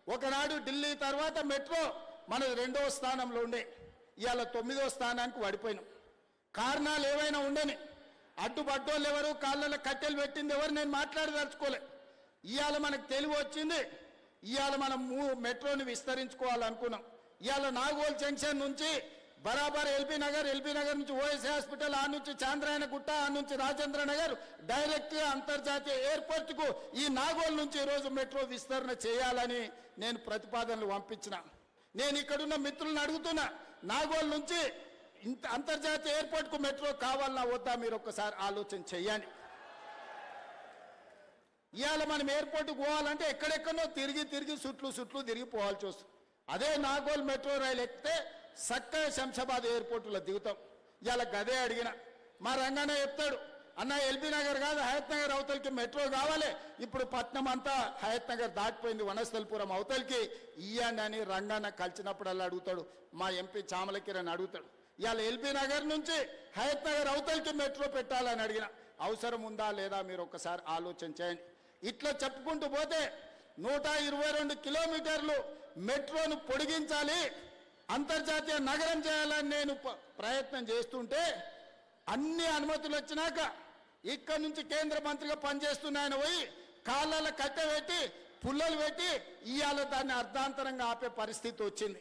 ఒకనాడు ఢిల్లీ తర్వాత మెట్రో మనది 2వ స్థానంలో ఉండే, ఇవాళ 9వ స్థానానికి పడిపోయినాం. కారణాలు ఏవైనా ఉండని, అడ్డుపడ్డోళ్ళు ఎవరు, కాళ్ళలో కట్టెలు పెట్టింది ఎవరు, నేను మాట్లాడదలుచుకోలే. ఇవాళ మనకు తెలివి వచ్చింది, ఇవాళ మనం మెట్రోని విస్తరించుకోవాలనుకున్నాం. ఇవాళ నాగోల్ జంక్షన్ నుంచి బరాబర్ ఎల్బీ నగర్ నుంచి ఓఎస్ హాస్పిటల్, ఆ నుంచి చాంద్రాయణ గుట్ట, ఆ నుంచి రాజేంద్ర నగర్, డైరెక్ట్గా అంతర్జాతీయ ఎయిర్పోర్ట్కు ఈ నాగోల్ నుంచి ఈరోజు మెట్రో విస్తరణ చేయాలని నేను ప్రతిపాదనలు పంపించిన. నేను ఇక్కడున్న మిత్రులను అడుగుతున్నా, నాగోల్ నుంచి అంతర్జాతీయ ఎయిర్పోర్ట్కు మెట్రో కావాలన్నా వద్దా, మీరు ఒక్కసారి ఆలోచన చెయ్యండి. ఇవాళ మనం ఎయిర్పోర్ట్కి పోవాలంటే ఎక్కడెక్కడో తిరిగి చుట్లు తిరిగి పోవాల్సి వస్తుంది. అదే నాగోల్ మెట్రో రైలు ఎక్కితే చక్కగా శంషాబాద్ ఎయిర్పోర్టులో దిగుతాం. ఇవాళ గదే అడిగిన, మా రంగన్న చెప్తాడు, అన్న ఎల్బీ నగర్ కాదు హయత్ నగర్ అవతలికి మెట్రో కావాలి, ఇప్పుడు పట్నం అంతా హయత్ నగర్ దాటిపోయింది, వనస్థలపురం అవతలికి ఇయ్యండి అని రంగన్న కలిసినప్పుడల్లా అడుగుతాడు. మా ఎంపీ చామల కిరణ్ అడుగుతాడు, ఇవాళ ఎల్బీ నగర్ నుంచి హయత్ నగర్ అవతలికి మెట్రో పెట్టాలని అడిగిన. అవసరం ఉందా లేదా మీరు ఒక్కసారి ఆలోచన చేయండి. ఇట్లా చెప్పుకుంటూ పోతే 122 కిలోమీటర్లు మెట్రోను పొడిగించాలి, అంతర్జాతీయ నగరం చేయాలని నేను ప్రయత్నం చేస్తుంటే అన్ని అనుమతులు వచ్చినాక ఇక్కడ నుంచి కేంద్ర మంత్రిగా పనిచేస్తున్నాయని పోయి కాళ్ళలో కట్టె పెట్టి పుల్లలు పెట్టి ఇవాళ దాన్ని అర్ధాంతరంగా ఆపే పరిస్థితి వచ్చింది.